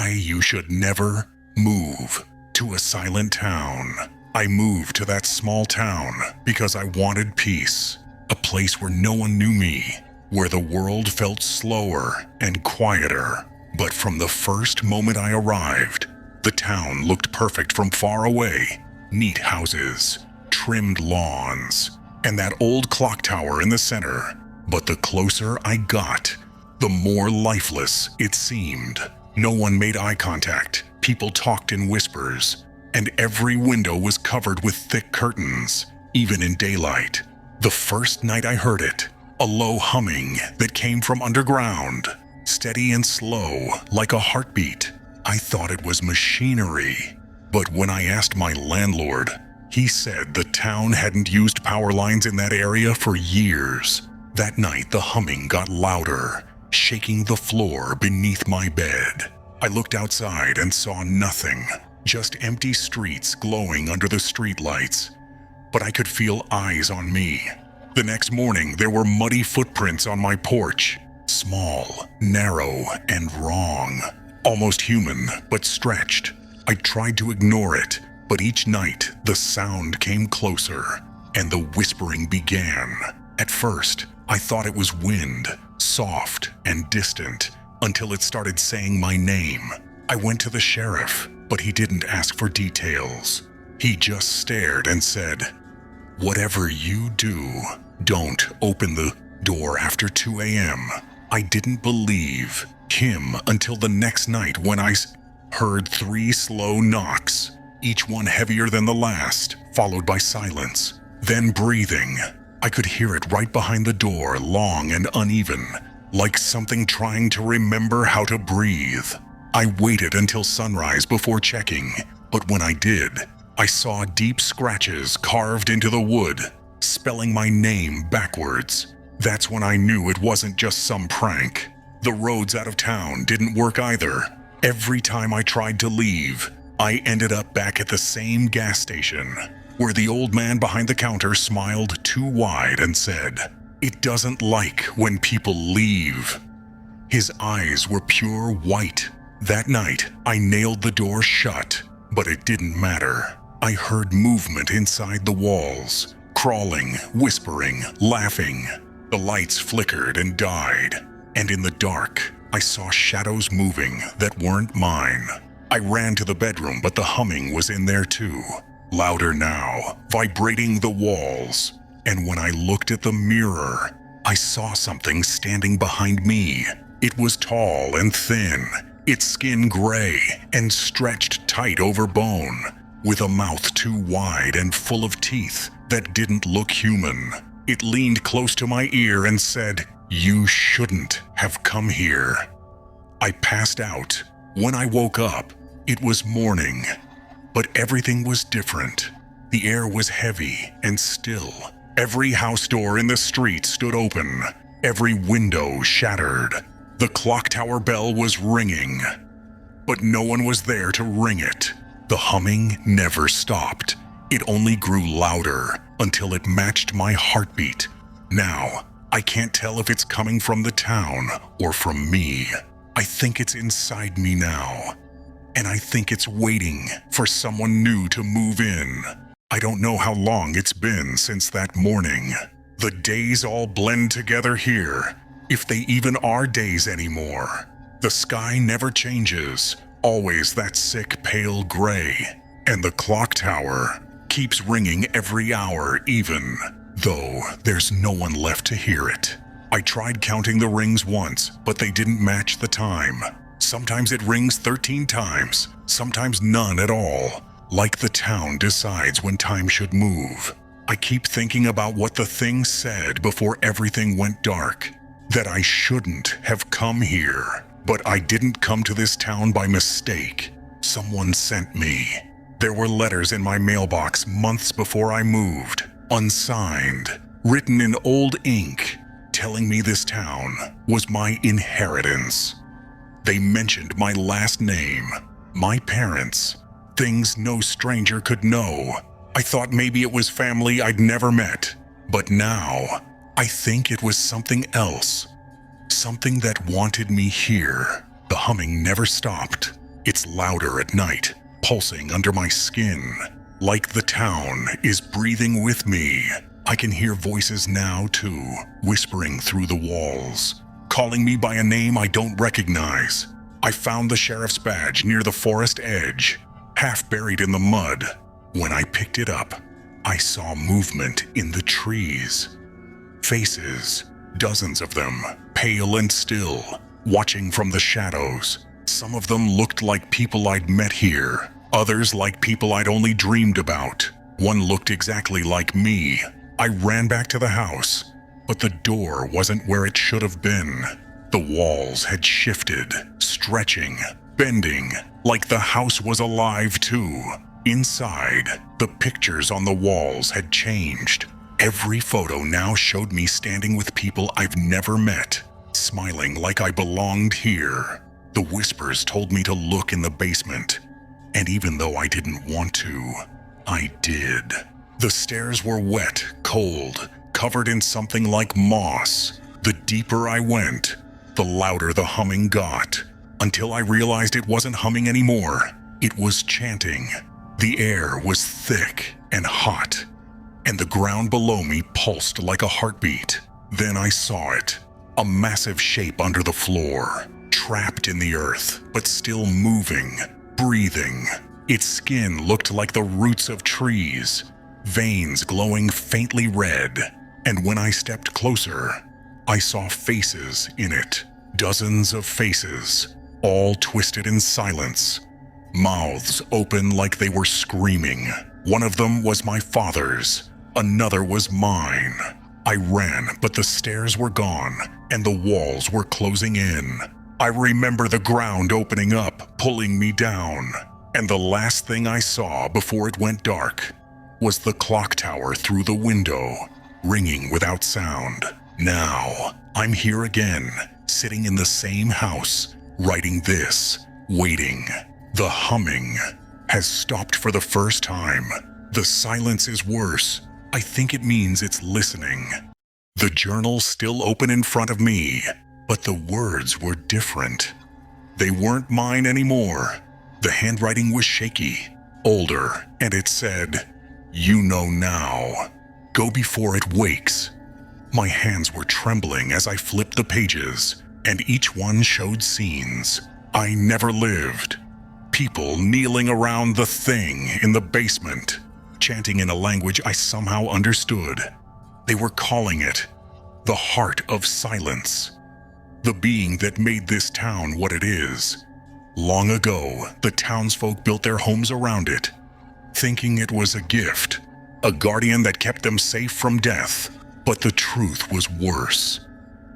why you should never move to a silent town. I moved to that small town because I wanted peace, a place where no one knew me, where the world felt slower and quieter. But from the first moment I arrived, the town looked perfect from far away. Neat houses, trimmed lawns, and that old clock tower in the center. But the closer I got, the more lifeless it seemed. No one made eye contact, people talked in whispers, and every window was covered with thick curtains, even in daylight. The first night I heard it, a low humming that came from underground, steady and slow, like a heartbeat. I thought it was machinery. But when I asked my landlord, he said the town hadn't used power lines in that area for years. That night, the humming got louder, shaking the floor beneath my bed. I looked outside and saw nothing, just empty streets glowing under the streetlights. But I could feel eyes on me. The next morning, there were muddy footprints on my porch, small, narrow, and wrong. Almost human, but stretched. I tried to ignore it, but each night, the sound came closer, and the whispering began. At first, I thought it was wind, soft and distant, until it started saying my name. I went to the sheriff, but he didn't ask for details. He just stared and said, "Whatever you do, don't open the door after 2 a.m. I didn't believe him until the next night when I heard 3 slow knocks, each one heavier than the last, followed by silence, then breathing. I could hear it right behind the door, long and uneven, like something trying to remember how to breathe. I waited until sunrise before checking, but when I did, I saw deep scratches carved into the wood, spelling my name backwards. That's when I knew it wasn't just some prank. The roads out of town didn't work either. Every time I tried to leave, I ended up back at the same gas station, where the old man behind the counter smiled too wide and said, "It doesn't like when people leave." His eyes were pure white. That night, I nailed the door shut, but it didn't matter. I heard movement inside the walls, crawling, whispering, laughing. The lights flickered and died, and in the dark, I saw shadows moving that weren't mine. I ran to the bedroom, but the humming was in there too, louder now, vibrating the walls. And when I looked at the mirror, I saw something standing behind me. It was tall and thin, its skin gray and stretched tight over bone, with a mouth too wide and full of teeth that didn't look human. It leaned close to my ear and said, "You shouldn't have come here." I passed out. When I woke up, it was morning, but everything was different. The air was heavy and still. Every house door in the street stood open, every window shattered. The clock tower bell was ringing, but no one was there to ring it. The humming never stopped. It only grew louder until it matched my heartbeat. Now, I can't tell if it's coming from the town or from me. I think it's inside me now, and I think it's waiting for someone new to move in. I don't know how long it's been since that morning. The days all blend together here, if they even are days anymore. The sky never changes, always that sick pale gray, and the clock tower keeps ringing every hour even, though there's no one left to hear it. I tried counting the rings once, but they didn't match the time. Sometimes it rings 13 times, sometimes none at all, like the town decides when time should move. I keep thinking about what the thing said before everything went dark, that I shouldn't have come here. But I didn't come to this town by mistake. Someone sent me. There were letters in my mailbox months before I moved, unsigned, written in old ink, telling me this town was my inheritance. They mentioned my last name, my parents, things no stranger could know. I thought maybe it was family I'd never met, but now I think it was something else. Something that wanted me here. The humming never stopped. It's louder at night, pulsing under my skin. Like the town is breathing with me. I can hear voices now too, whispering through the walls, calling me by a name I don't recognize. I found the sheriff's badge near the forest edge, half buried in the mud. When I picked it up, I saw movement in the trees. Faces, dozens of them, pale and still, watching from the shadows. Some of them looked like people I'd met here, others like people I'd only dreamed about. One looked exactly like me. I ran back to the house, but the door wasn't where it should have been. The walls had shifted, stretching, bending, like the house was alive too. Inside, the pictures on the walls had changed. Every photo now showed me standing with people I've never met, smiling like I belonged here. The whispers told me to look in the basement, and even though I didn't want to, I did. The stairs were wet, cold, covered in something like moss. The deeper I went, the louder the humming got, until I realized it wasn't humming anymore. It was chanting. The air was thick and hot, and the ground below me pulsed like a heartbeat. Then I saw it, a massive shape under the floor, trapped in the earth, but still moving, breathing. Its skin looked like the roots of trees, veins glowing faintly red, and when I stepped closer, I saw faces in it, dozens of faces, all twisted in silence, mouths open like they were screaming. One of them was my father's, another was mine. I ran, but the stairs were gone, and the walls were closing in. I remember the ground opening up, pulling me down, and the last thing I saw before it went dark was the clock tower through the window, ringing without sound. Now, I'm here again, sitting in the same house, writing this, waiting. The humming has stopped for the first time. The silence is worse. I think it means it's listening. The journal's still open in front of me, but the words were different. They weren't mine anymore. The handwriting was shaky, older, and it said, "You know now. Go before it wakes." My hands were trembling as I flipped the pages, and each one showed scenes I never lived. People kneeling around the thing in the basement, chanting in a language I somehow understood. They were calling it the Heart of Silence, the being that made this town what it is. Long ago, the townsfolk built their homes around it, thinking it was a gift, a guardian that kept them safe from death. But the truth was worse.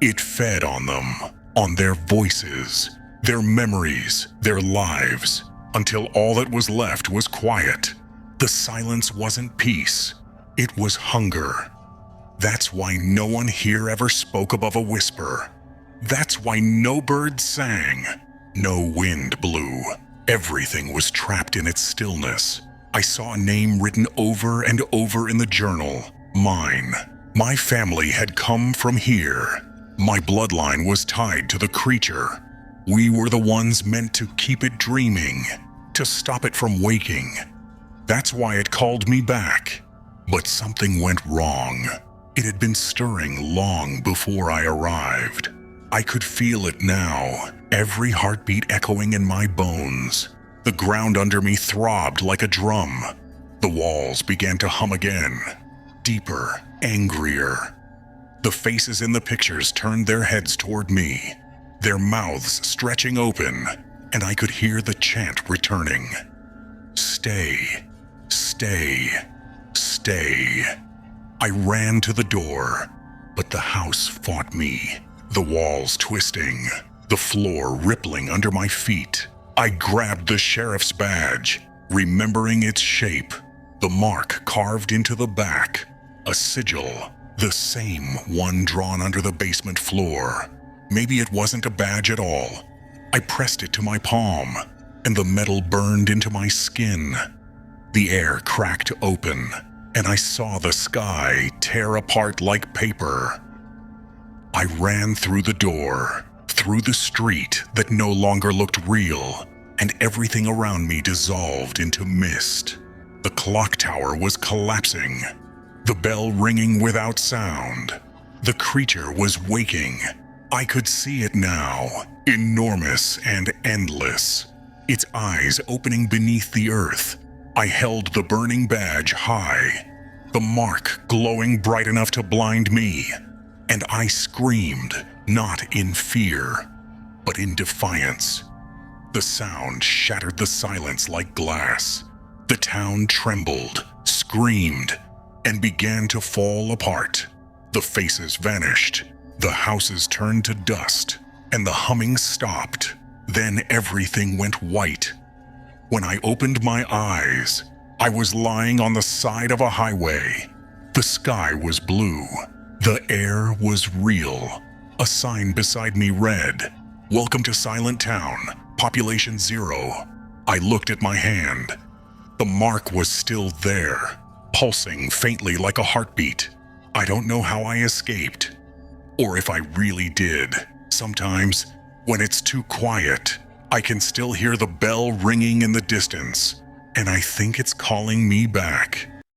It fed on them, on their voices, their memories, their lives, until all that was left was quiet. The silence wasn't peace, it was hunger. That's why no one here ever spoke above a whisper. That's why no bird sang, no wind blew. Everything was trapped in its stillness. I saw a name written over and over in the journal, mine. My family had come from here. My bloodline was tied to the creature. We were the ones meant to keep it dreaming, to stop it from waking. That's why it called me back. But something went wrong. It had been stirring long before I arrived. I could feel it now, every heartbeat echoing in my bones. The ground under me throbbed like a drum. The walls began to hum again, deeper, angrier. The faces in the pictures turned their heads toward me, their mouths stretching open, and I could hear the chant returning. Stay, stay, stay. I ran to the door, but the house fought me, the walls twisting, the floor rippling under my feet. I grabbed the sheriff's badge, remembering its shape, the mark carved into the back, a sigil, the same one drawn under the basement floor. Maybe it wasn't a badge at all. I pressed it to my palm, and the metal burned into my skin. The air cracked open, and I saw the sky tear apart like paper. I ran through the door, through the street that no longer looked real, and everything around me dissolved into mist. The clock tower was collapsing, the bell ringing without sound. The creature was waking. I could see it now, enormous and endless, its eyes opening beneath the earth. I held the burning badge high, the mark glowing bright enough to blind me, and I screamed, not in fear, but in defiance. The sound shattered the silence like glass. The town trembled, screamed, and began to fall apart. The faces vanished, the houses turned to dust, and the humming stopped. Then everything went white. When I opened my eyes, I was lying on the side of a highway. The sky was blue. The air was real. A sign beside me read, "Welcome to Silent Town, Population 0. I looked at my hand. The mark was still there, pulsing faintly like a heartbeat. I don't know how I escaped, or if I really did. Sometimes, when it's too quiet, I can still hear the bell ringing in the distance, and I think it's calling me back.